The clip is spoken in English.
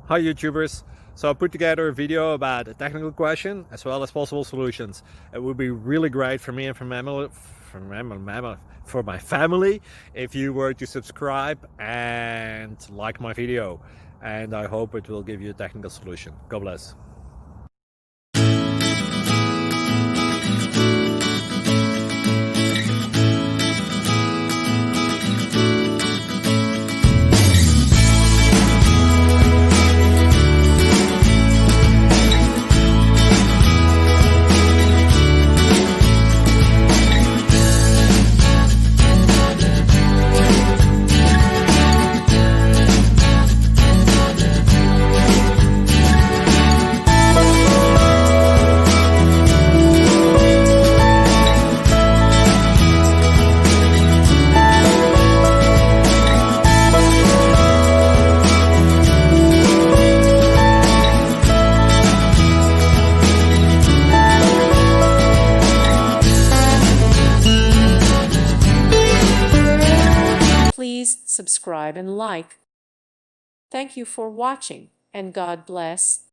Hi YouTubers! So I put together a video about a technical question as well as possible solutions. It would be really great for me and for my family if you were to subscribe and like my video, and I hope it will give you a technical solution. God bless. Please subscribe and like. Thank you for watching, and God bless.